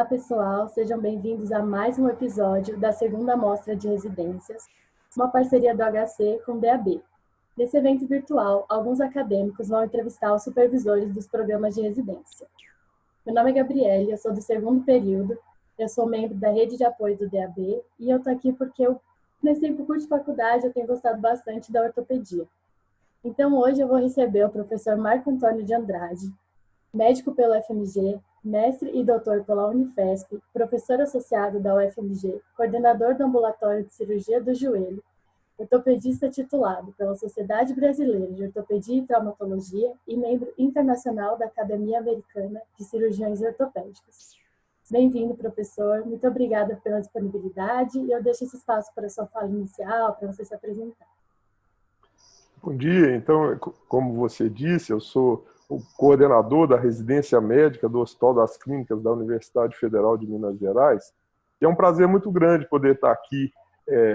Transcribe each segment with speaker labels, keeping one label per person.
Speaker 1: Olá, pessoal, sejam bem-vindos a mais um episódio da segunda mostra de residências, uma parceria do HC com o DAB. Nesse evento virtual, alguns acadêmicos vão entrevistar os supervisores dos programas de residência. Meu nome é Gabriele, eu sou do segundo período, eu sou membro da rede de apoio do DAB e eu estou aqui porque nesse tempo curto de faculdade, eu tenho gostado bastante da ortopedia. Então, hoje eu vou receber o professor Marco Antônio de Andrade, médico pelo FMG, mestre e doutor pela Unifesp, professor associado da UFMG, coordenador do ambulatório de cirurgia do joelho, ortopedista titulado pela Sociedade Brasileira de Ortopedia e Traumatologia e membro internacional da Academia Americana de Cirurgiões Ortopédicos. Bem-vindo, professor. Muito obrigada pela disponibilidade e eu deixo esse espaço para a sua fala inicial, para você se apresentar.
Speaker 2: Bom dia. Então, como você disse, eu sou o coordenador da residência médica do Hospital das Clínicas da Universidade Federal de Minas Gerais. E é um prazer muito grande poder estar aqui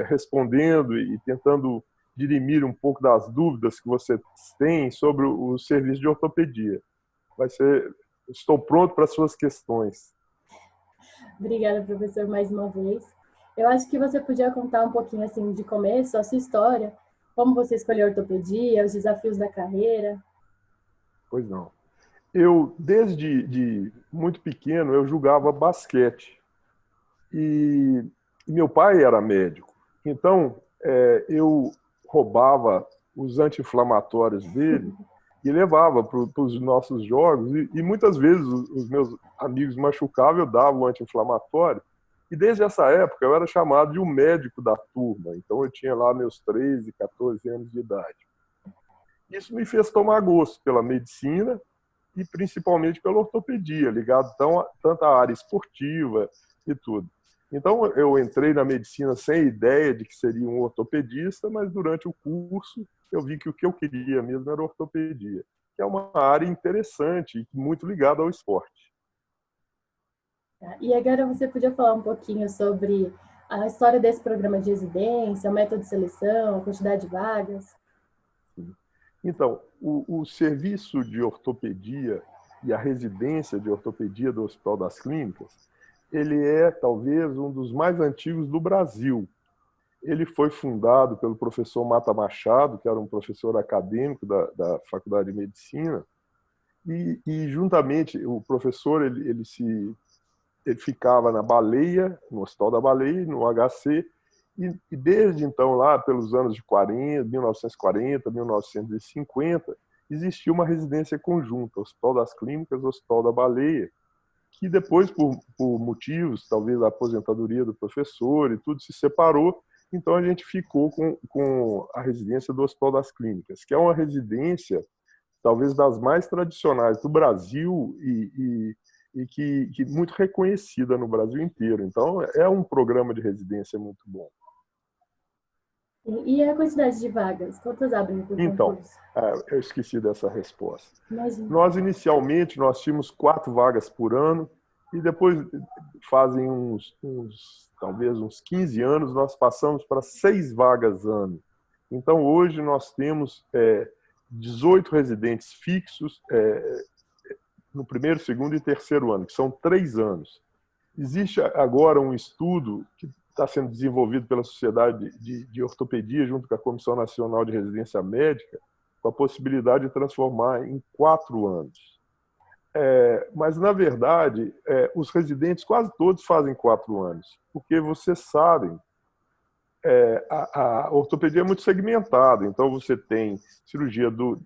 Speaker 2: respondendo e tentando dirimir um pouco das dúvidas que você tem sobre o serviço de ortopedia. Estou pronto para as suas questões.
Speaker 1: Obrigada, professor, mais uma vez. Eu acho que você podia contar um pouquinho assim de começo, a sua história, como você escolheu a ortopedia, os desafios da carreira.
Speaker 2: Pois não. Eu, desde muito pequeno, eu jogava basquete. E meu pai era médico. Então, eu roubava os anti-inflamatórios dele e levava para os nossos jogos. E muitas vezes os meus amigos machucavam, eu dava o anti-inflamatório. E desde essa época eu era chamado de um médico da turma. Então eu tinha lá meus 13, 14 anos de idade. Isso me fez tomar gosto pela medicina e principalmente pela ortopedia, ligado tanto à área esportiva e tudo. Então, eu entrei na medicina sem ideia de que seria um ortopedista, mas durante o curso eu vi que o que eu queria mesmo era ortopedia, que é uma área interessante e muito ligada ao esporte.
Speaker 1: E agora você podia falar um pouquinho sobre a história desse programa de residência, o método de seleção, a quantidade de vagas?
Speaker 2: Então, o serviço de ortopedia e a residência de ortopedia do Hospital das Clínicas, ele é talvez um dos mais antigos do Brasil. Ele foi fundado pelo professor Mata Machado, que era um professor acadêmico da Faculdade de Medicina, e juntamente o professor ele ficava na Baleia, no Hospital da Baleia, no HC, e desde então, lá pelos anos de 1940, 1950, existia uma residência conjunta, Hospital das Clínicas, Hospital da Baleia, que depois, por motivos, talvez da aposentadoria do professor e tudo, se separou. Então a gente ficou com a residência do Hospital das Clínicas, que é uma residência talvez das mais tradicionais do Brasil e que muito reconhecida no Brasil inteiro. Então é um programa de residência muito bom.
Speaker 1: E a quantidade de vagas? Quantas abrem por concurso?
Speaker 2: Eu esqueci dessa resposta.
Speaker 1: Imagina.
Speaker 2: Nós, inicialmente, tínhamos 4 vagas por ano e depois, fazem talvez uns 15 anos, nós passamos para 6 vagas ano. Então, hoje, nós temos 18 residentes fixos no primeiro, segundo e terceiro ano, que são 3 anos. Existe agora um estudo que está sendo desenvolvido pela Sociedade de Ortopedia, junto com a Comissão Nacional de Residência Médica, com a possibilidade de transformar em 4 anos. Mas, na verdade, os residentes quase todos fazem 4 anos, porque vocês sabem, a ortopedia é muito segmentada, então você tem cirurgia do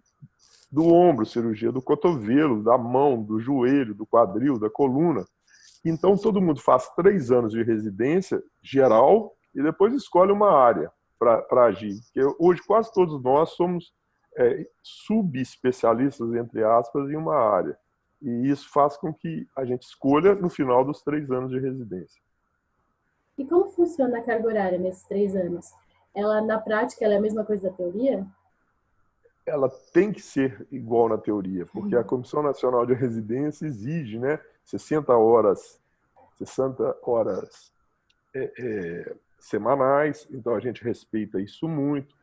Speaker 2: ombro, cirurgia do cotovelo, da mão, do joelho, do quadril, da coluna. Então, todo mundo faz 3 anos de residência geral e depois escolhe uma área para agir. Porque hoje, quase todos nós somos subespecialistas, entre aspas, em uma área. E isso faz com que a gente escolha no final dos 3 anos de residência.
Speaker 1: E como funciona a carga horária nesses 3 anos? Ela, na prática, ela é a mesma coisa da teoria?
Speaker 2: Ela tem que ser igual na teoria, porque a Comissão Nacional de Residência exige, né, 60 horas semanais, então a gente respeita isso muito.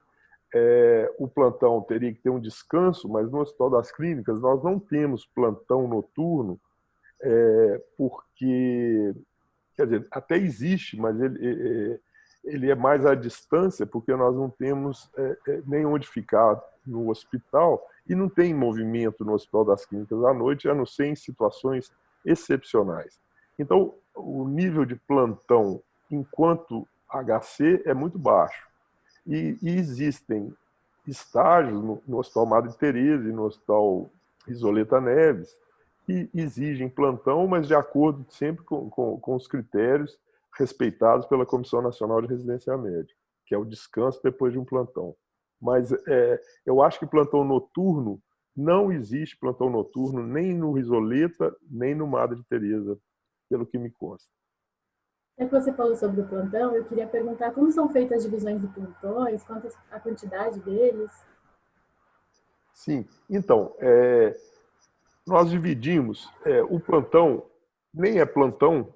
Speaker 2: O plantão teria que ter um descanso, mas no Hospital das Clínicas nós não temos plantão noturno, porque, quer dizer, até existe, mas ele é mais à distância, porque nós não temos nem onde ficar no hospital e não tem movimento no Hospital das Clínicas à noite, a não ser em situações excepcionais. Então, o nível de plantão enquanto HC é muito baixo. E existem estágios no Hospital Madre Teresa e no Hospital Isoleta Neves que exigem plantão, mas de acordo sempre com os critérios respeitados pela Comissão Nacional de Residência Médica, que é o descanso depois de um plantão. Mas eu acho que plantão noturno, não existe plantão noturno nem no Isoleta, nem no Madre Teresa, pelo que me consta.
Speaker 1: Já que você falou sobre o plantão, eu queria perguntar como são feitas as divisões de plantões, quanto a quantidade deles.
Speaker 2: Sim, então, nós dividimos o plantão, nem é plantão,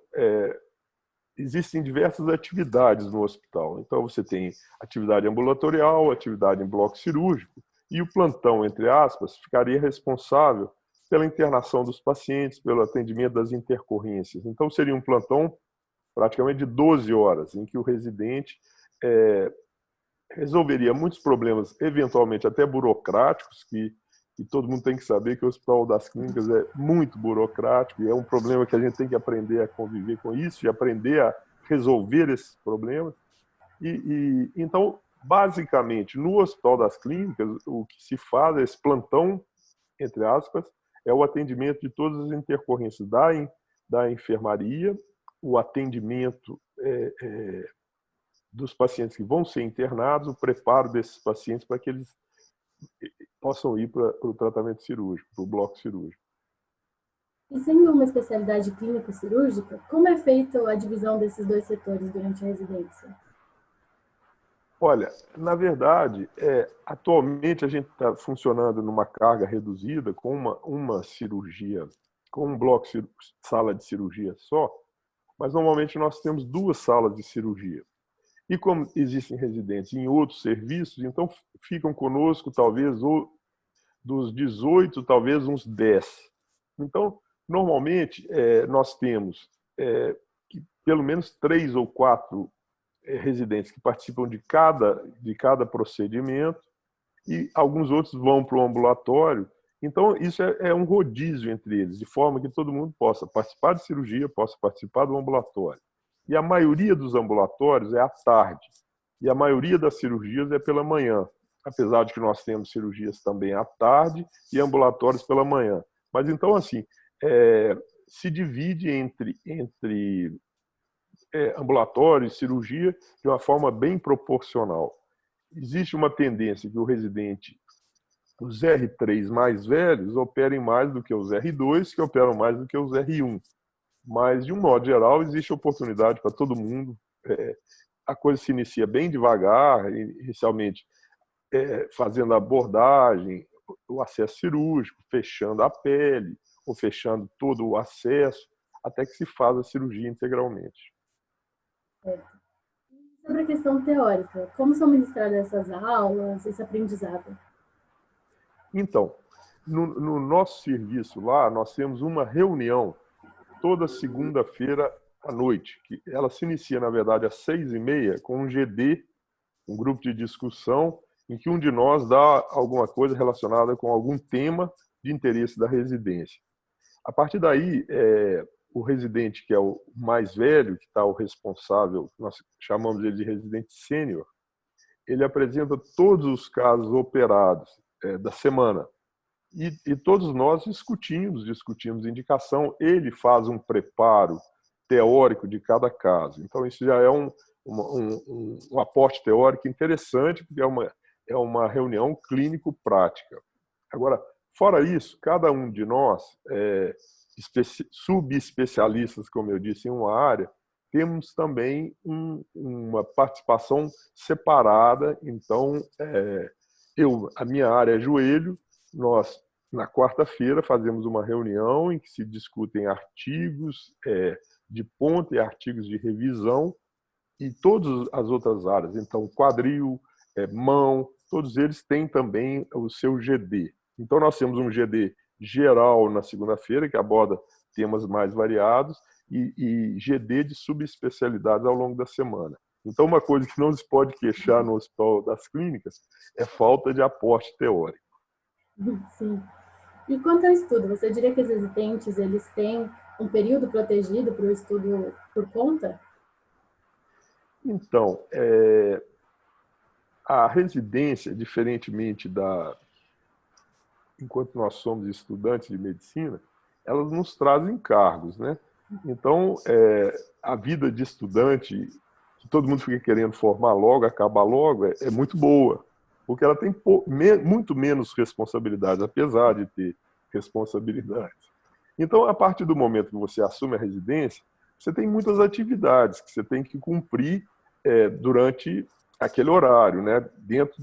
Speaker 2: existem diversas atividades no hospital. Então, você tem atividade ambulatorial, atividade em bloco cirúrgico, e o plantão, entre aspas, ficaria responsável pela internação dos pacientes, pelo atendimento das intercorrências. Então, seria um plantão praticamente de 12 horas, em que o residente resolveria muitos problemas, eventualmente até burocráticos, que todo mundo tem que saber que o Hospital das Clínicas é muito burocrático e é um problema que a gente tem que aprender a conviver com isso e aprender a resolver esses problemas. Então, basicamente, no Hospital das Clínicas, o que se faz é esse plantão, entre aspas, é o atendimento de todas as intercorrências da enfermaria, o atendimento dos pacientes que vão ser internados, o preparo desses pacientes para que eles possam ir para o tratamento cirúrgico, para o bloco cirúrgico.
Speaker 1: E sendo uma especialidade clínico-cirúrgica, como é feita a divisão desses dois setores durante a residência?
Speaker 2: Olha, na verdade, atualmente a gente está funcionando numa carga reduzida com uma cirurgia, com um bloco, sala de cirurgia só, mas normalmente nós temos 2 salas de cirurgia. E como existem residentes em outros serviços, então ficam conosco talvez dos 18, talvez uns 10. Então, normalmente, nós temos pelo menos 3 ou 4 residentes que participam de cada procedimento e alguns outros vão para o ambulatório. Então, isso é um rodízio entre eles, de forma que todo mundo possa participar de cirurgia, possa participar do ambulatório. E a maioria dos ambulatórios é à tarde. E a maioria das cirurgias é pela manhã, apesar de que nós temos cirurgias também à tarde e ambulatórios pela manhã. Mas então, assim, se divide entre ambulatório e cirurgia de uma forma bem proporcional. Existe uma tendência que o residente, os R3 mais velhos, operem mais do que os R2, que operam mais do que os R1. Mas, de um modo geral, existe oportunidade para todo mundo. A coisa se inicia bem devagar, inicialmente fazendo a abordagem, o acesso cirúrgico, fechando a pele, ou fechando todo o acesso, até que se faz a cirurgia integralmente.
Speaker 1: Sobre a questão teórica, como são ministradas essas aulas, esse aprendizado?
Speaker 2: Então, no nosso serviço lá, nós temos uma reunião toda segunda-feira à noite, que ela se inicia, na verdade, às 6h30, com um GD, um grupo de discussão, em que um de nós dá alguma coisa relacionada com algum tema de interesse da residência. A partir daí, o residente, que é o mais velho, que está o responsável, nós chamamos ele de residente sênior, ele apresenta todos os casos operados da semana. E todos nós discutimos indicação, ele faz um preparo teórico de cada caso. Então, isso já é um aporte teórico interessante, porque é uma reunião clínico-prática. Agora, fora isso, cada um de nós, subespecialistas, como eu disse, em uma área, temos também uma participação separada. Então, a minha área é joelho. Nós, na quarta-feira, fazemos uma reunião em que se discutem artigos de ponta e artigos de revisão e todas as outras áreas. Então, quadril, mão, todos eles têm também o seu GD. Então, nós temos um GD geral na segunda-feira, que aborda temas mais variados e GD de subespecialidades ao longo da semana. Então, uma coisa que não se pode queixar no Hospital das Clínicas é falta de aporte teórico.
Speaker 1: Sim. E quanto ao estudo, você diria que os residentes eles têm um período protegido para o estudo por conta?
Speaker 2: Então, a residência, diferentemente enquanto nós somos estudantes de medicina, elas nos trazem encargos, né? Então, a vida de estudante, que todo mundo fica querendo formar logo, acabar logo, é muito boa, porque ela tem muito menos responsabilidades, apesar de ter responsabilidades. Então, a partir do momento que você assume a residência, você tem muitas atividades que você tem que cumprir durante aquele horário, né? Dentro,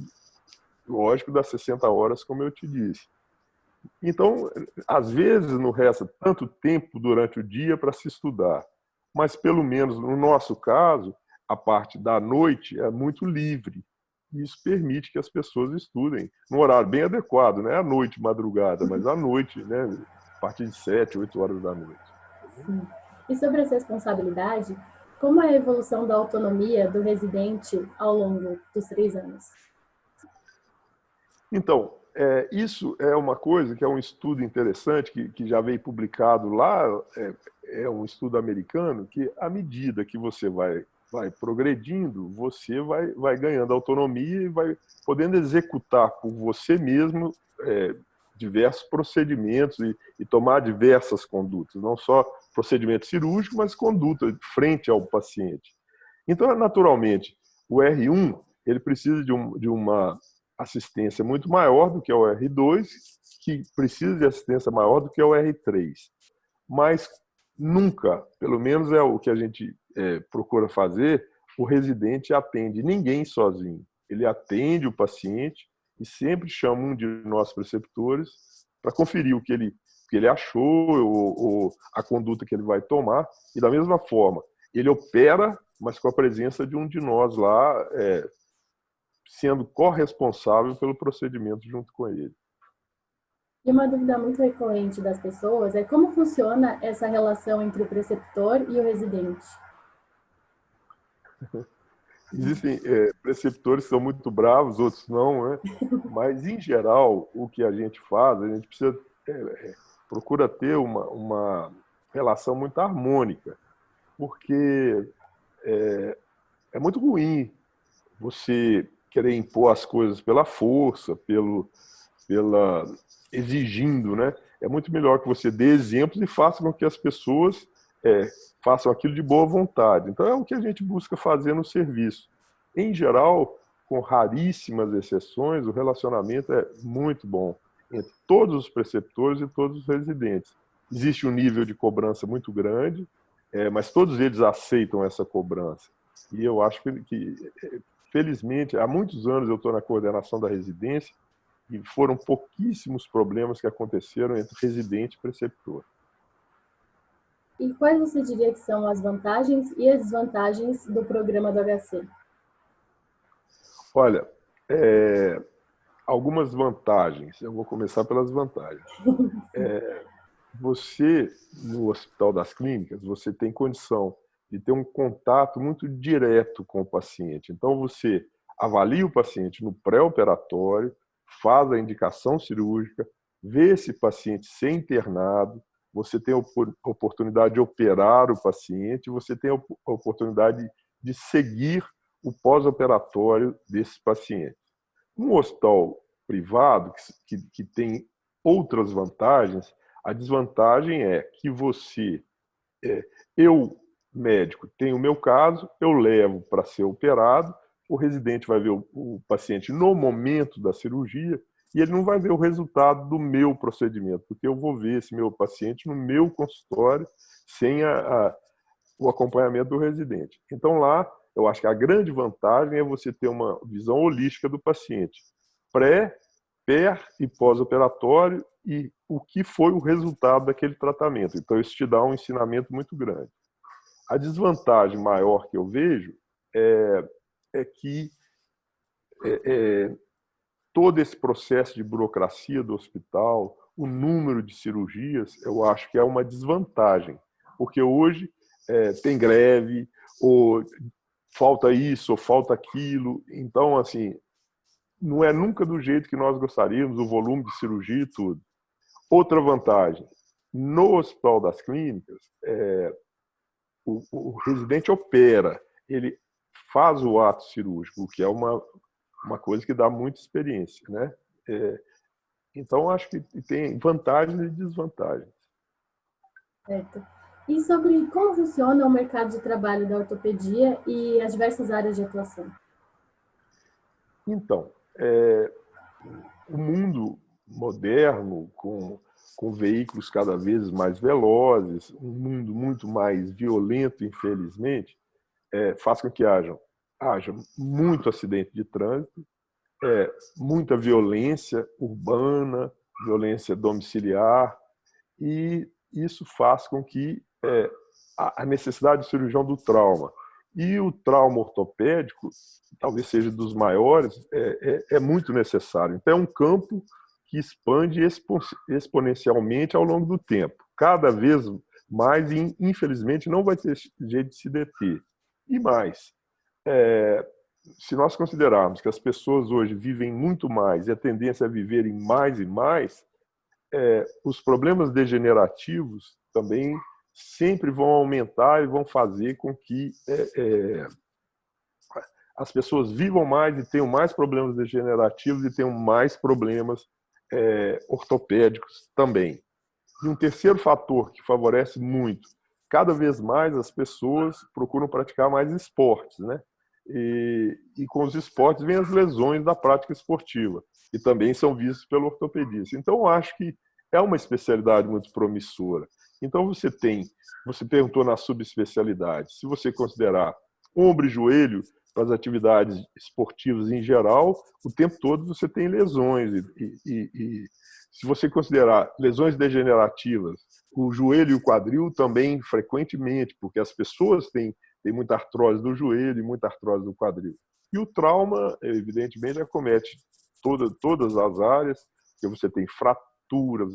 Speaker 2: lógico, das 60 horas, como eu te disse. Então, às vezes não resta tanto tempo durante o dia para se estudar, mas pelo menos no nosso caso, a parte da noite é muito livre. E isso permite que as pessoas estudem num horário bem adequado, não é à noite, madrugada, mas à noite, né? A partir de 7, 8 horas da noite.
Speaker 1: Sim. E sobre essa responsabilidade, como é a evolução da autonomia do residente ao longo dos 3 anos?
Speaker 2: Então, isso é uma coisa que é um estudo interessante, que já veio publicado lá, é um estudo americano, que à medida que você vai progredindo, você vai ganhando autonomia e vai podendo executar por você mesmo diversos procedimentos e tomar diversas condutas, não só procedimento cirúrgico, mas conduta frente ao paciente. Então, naturalmente, o R1 ele precisa de uma assistência muito maior do que o R2, que precisa de assistência maior do que o R3. Mas nunca, pelo menos é o que a gente procura fazer, o residente atende ninguém sozinho. Ele atende o paciente e sempre chama um de nós preceptores para conferir o que ele achou ou a conduta que ele vai tomar. E da mesma forma, ele opera, mas com a presença de um de nós lá, sendo corresponsável pelo procedimento junto com ele.
Speaker 1: E uma dúvida muito recorrente das pessoas é como funciona essa relação entre o preceptor e o residente?
Speaker 2: Existem preceptores que são muito bravos, outros não, né? Mas, em geral, o que a gente faz, a gente precisa procura ter uma relação muito harmônica, porque é muito ruim você querer impor as coisas pela força, pela exigindo, né? É muito melhor que você dê exemplos e faça com que as pessoas façam aquilo de boa vontade. Então é o que a gente busca fazer no serviço. Em geral, com raríssimas exceções, o relacionamento é muito bom entre todos os preceptores e todos os residentes. Existe um nível de cobrança muito grande, mas todos eles aceitam essa cobrança. E eu acho que felizmente, há muitos anos eu estou na coordenação da residência e foram pouquíssimos problemas que aconteceram entre residente e preceptor.
Speaker 1: E quais você diria que são as vantagens e as desvantagens do programa do HC?
Speaker 2: Olha, algumas vantagens. Eu vou começar pelas vantagens. Você, no Hospital das Clínicas, você tem condição de ter um contato muito direto com o paciente. Então, você avalia o paciente no pré-operatório, faz a indicação cirúrgica, vê esse paciente ser internado, você tem a oportunidade de operar o paciente, você tem a oportunidade de seguir o pós-operatório desse paciente. Um hospital privado, que tem outras vantagens, a desvantagem é que eu, médico, tenho o meu caso, eu levo para ser operado, o residente vai ver o paciente no momento da cirurgia e ele não vai ver o resultado do meu procedimento, porque eu vou ver esse meu paciente no meu consultório sem o acompanhamento do residente. Então lá, eu acho que a grande vantagem é você ter uma visão holística do paciente, pré, per e pós-operatório e o que foi o resultado daquele tratamento. Então isso te dá um ensinamento muito grande. A desvantagem maior que eu vejo é que todo esse processo de burocracia do hospital, o número de cirurgias, eu acho que é uma desvantagem, porque hoje tem greve, ou falta isso, ou falta aquilo. Então, assim, não é nunca do jeito que nós gostaríamos, o volume de cirurgia e tudo. Outra vantagem, no Hospital das Clínicas, o residente opera, ele faz o ato cirúrgico, o que é uma coisa que dá muita experiência, né? Então, acho que tem vantagens e desvantagens.
Speaker 1: Certo. E sobre como funciona o mercado de trabalho da ortopedia e as diversas áreas de atuação?
Speaker 2: Então, o mundo moderno, com veículos cada vez mais velozes, um mundo muito mais violento, infelizmente, faz com que haja muito acidente de trânsito, muita violência urbana, violência domiciliar, e isso faz com que a necessidade de cirurgião do trauma e o trauma ortopédico, talvez seja dos maiores, é muito necessário. Então, é um campo que expande exponencialmente ao longo do tempo. Cada vez mais, e infelizmente, não vai ter jeito de se deter. E mais, se nós considerarmos que as pessoas hoje vivem muito mais e a tendência é viverem mais e mais, os problemas degenerativos também sempre vão aumentar e vão fazer com que as pessoas vivam mais e tenham mais problemas degenerativos e tenham mais problemas ortopédicos também. E um terceiro fator que favorece muito, cada vez mais as pessoas procuram praticar mais esportes, né? E com os esportes vêm as lesões da prática esportiva, e também são vistos pelo ortopedista. Então, eu acho que é uma especialidade muito promissora. Então, você perguntou na subespecialidade, se você considerar ombro e joelho para as atividades esportivas em geral, o tempo todo você tem lesões. E se você considerar lesões degenerativas, o joelho e o quadril também frequentemente, porque as pessoas têm muita artrose do joelho e muita artrose do quadril. E o trauma, evidentemente, acomete todas as áreas, porque você tem fraturas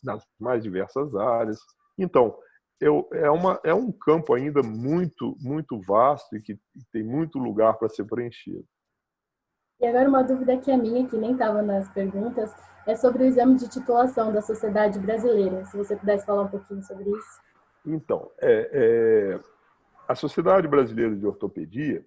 Speaker 2: nas mais diversas áreas. Então, é um campo ainda muito, muito vasto e que tem muito lugar para ser preenchido.
Speaker 1: E agora uma dúvida que é minha, que nem estava nas perguntas, é sobre o exame de titulação da Sociedade Brasileira. Se você pudesse falar um pouquinho sobre isso.
Speaker 2: Então, a Sociedade Brasileira de Ortopedia,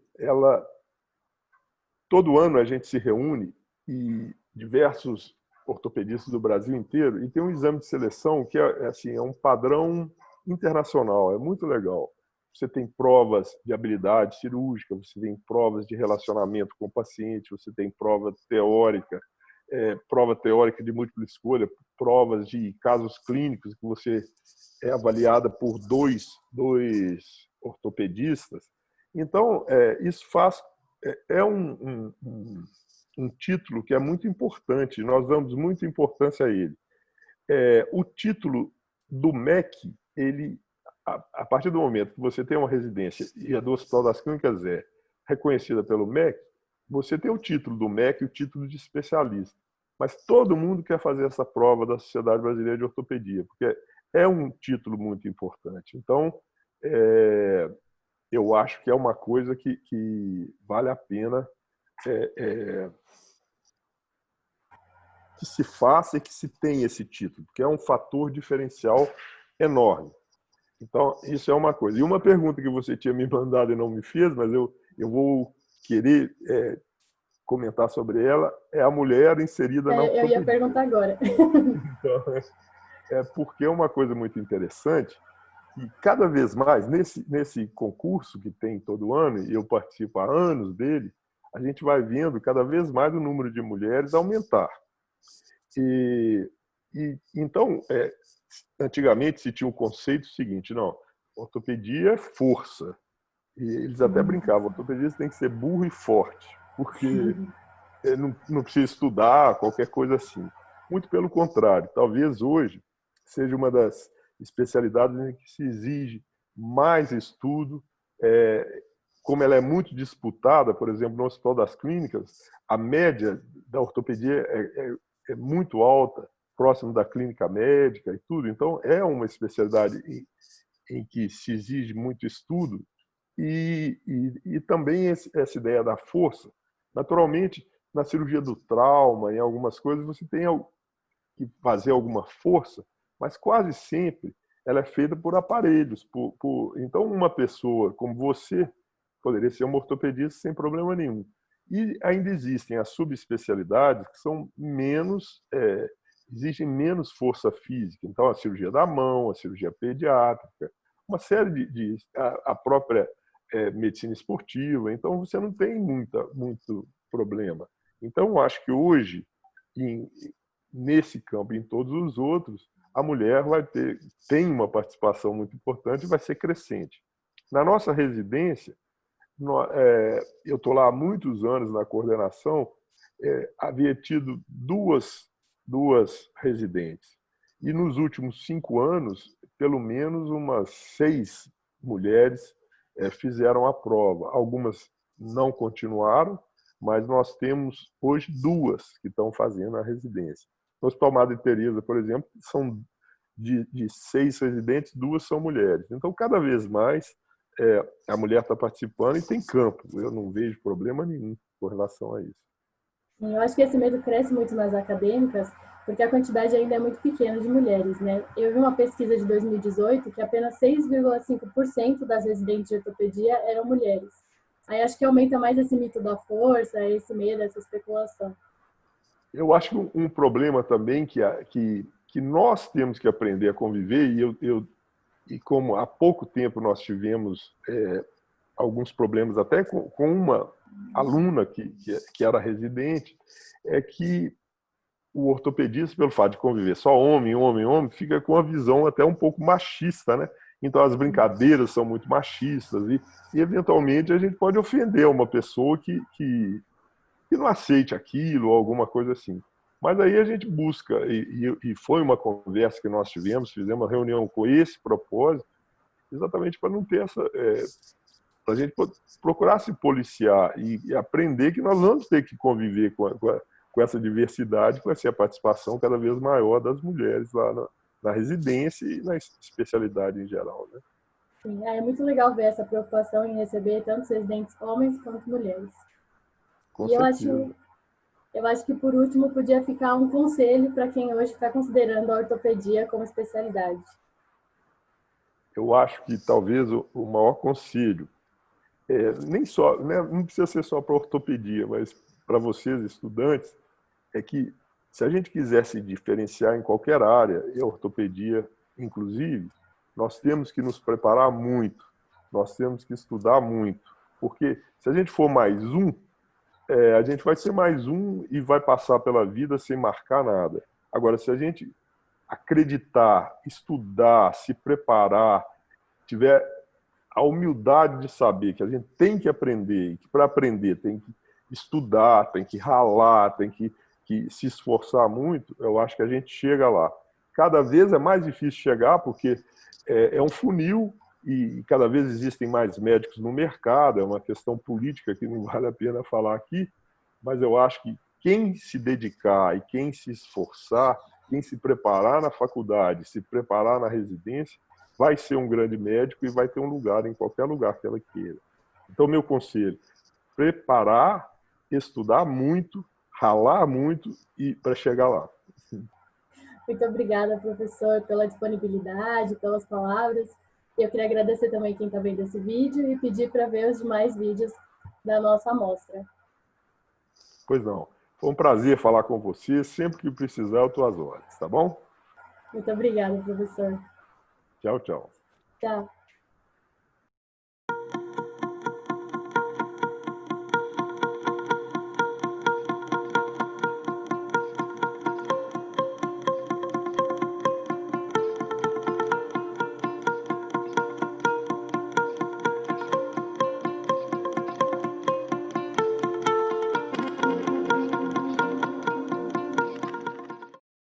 Speaker 2: todo ano a gente se reúne e diversos ortopedistas do Brasil inteiro e tem um exame de seleção que é um padrão internacional, é muito legal. Você tem provas de habilidade cirúrgica, você tem provas de relacionamento com o paciente, você tem prova teórica de múltipla escolha, provas de casos clínicos que você é avaliada por dois ortopedistas. Então, isso faz um título que é muito importante, nós damos muita importância a ele. O título do MEC, a partir do momento que você tem uma residência e a do Hospital das Clínicas é reconhecida pelo MEC, você tem o título do MEC e o título de especialista. Mas todo mundo quer fazer essa prova da Sociedade Brasileira de Ortopedia, porque é um título muito importante. Então, eu acho que é uma coisa que vale a pena que se faça e que se tenha esse título, porque é um fator diferencial enorme. Então, isso é uma coisa. E uma pergunta que você tinha me mandado e não me fez, mas eu vou querer comentar sobre ela, é a mulher inserida na ortopedia.
Speaker 1: Eu ia perguntar agora.
Speaker 2: Então, porque é uma coisa muito interessante, e cada vez mais, nesse concurso que tem todo ano, e eu participo há anos dele, a gente vai vendo cada vez mais o número de mulheres aumentar. Então, antigamente se tinha um conceito seguinte, não, ortopedia é força. E eles até brincavam, ortopedista tem que ser burro e forte, porque não precisa estudar, qualquer coisa assim. Muito pelo contrário, talvez hoje seja uma das especialidades em que se exige mais estudo, como ela é muito disputada, por exemplo, no Hospital das Clínicas, a média da ortopedia é muito alta, próximo da clínica médica e tudo. Então, é uma especialidade em que se exige muito estudo e também essa ideia da força. Naturalmente, na cirurgia do trauma, em algumas coisas, você tem que fazer alguma força, mas quase sempre ela é feita por aparelhos. Então, uma pessoa como você poderia ser uma ortopedista sem problema nenhum. E ainda existem as subespecialidades que são menos, exigem menos força física. Então, a cirurgia da mão, a cirurgia pediátrica, uma série a própria medicina esportiva. Então, você não tem muito problema. Então, eu acho que hoje, nesse campo e em todos os outros, a mulher tem uma participação muito importante e vai ser crescente. Na nossa residência, eu estou lá há muitos anos na coordenação, havia tido duas residentes. E nos últimos 5 anos, pelo menos umas 6 mulheres fizeram a prova. Algumas não continuaram, mas nós temos hoje 2 que estão fazendo a residência. No Hospital Madre Teresa, por exemplo, são de 6 residentes, 2 são mulheres. Então, cada vez mais, a mulher está participando e tem campo. Eu não vejo problema nenhum com relação a isso.
Speaker 1: Eu acho que esse medo cresce muito nas acadêmicas, porque a quantidade ainda é muito pequena de mulheres, né? Eu vi uma pesquisa de 2018 que apenas 6,5% das residentes de ortopedia eram mulheres. Aí acho que aumenta mais esse mito da força, esse medo, essa especulação.
Speaker 2: Eu acho que um problema também que nós temos que aprender a conviver, e como há pouco tempo nós tivemos alguns problemas até com uma aluna que era residente, é que o ortopedista, pelo fato de conviver só homem, fica com uma visão até um pouco machista, né? Então as brincadeiras são muito machistas e eventualmente a gente pode ofender uma pessoa que não aceite aquilo ou alguma coisa assim. Mas aí a gente busca, e foi uma conversa que nós tivemos, fizemos uma reunião com esse propósito, exatamente para não ter para a gente procurar se policiar e aprender que nós vamos ter que conviver com essa diversidade, com essa participação cada vez maior das mulheres lá na residência e na especialidade em geral, né?
Speaker 1: Sim, é muito legal ver essa preocupação em receber tantos residentes homens quanto mulheres.
Speaker 2: Com
Speaker 1: E
Speaker 2: certeza.
Speaker 1: eu acho que, por último, podia ficar um conselho para quem hoje está considerando a ortopedia como especialidade.
Speaker 2: Eu acho que talvez o maior conselho, nem só, né, não precisa ser só para ortopedia, mas para vocês, estudantes, é que se a gente quiser se diferenciar em qualquer área, e a ortopedia inclusive, nós temos que nos preparar muito, nós temos que estudar muito, porque se a gente for mais a gente vai ser mais e vai passar pela vida sem marcar nada. Agora, se a gente acreditar, estudar, se preparar, tiver a humildade de saber que a gente tem que aprender, e que para aprender tem que estudar, tem que ralar, tem que se esforçar muito, eu acho que a gente chega lá. Cada vez é mais difícil chegar, porque é um funil e cada vez existem mais médicos no mercado, é uma questão política que não vale a pena falar aqui, mas eu acho que quem se dedicar e quem se esforçar, quem se preparar na faculdade, se preparar na residência, vai ser um grande médico e vai ter um lugar em qualquer lugar que ela queira. Então, meu conselho, preparar, estudar muito, ralar muito e para chegar lá.
Speaker 1: Muito obrigada, professor, pela disponibilidade, pelas palavras. E eu queria agradecer também quem está vendo esse vídeo e pedir para ver os demais vídeos da nossa amostra.
Speaker 2: Pois não. Foi um prazer falar com você. Sempre que precisar, eu estou às ordens, tá bom?
Speaker 1: Muito obrigada, professor.
Speaker 2: Tchau, tchau.
Speaker 1: Tchau.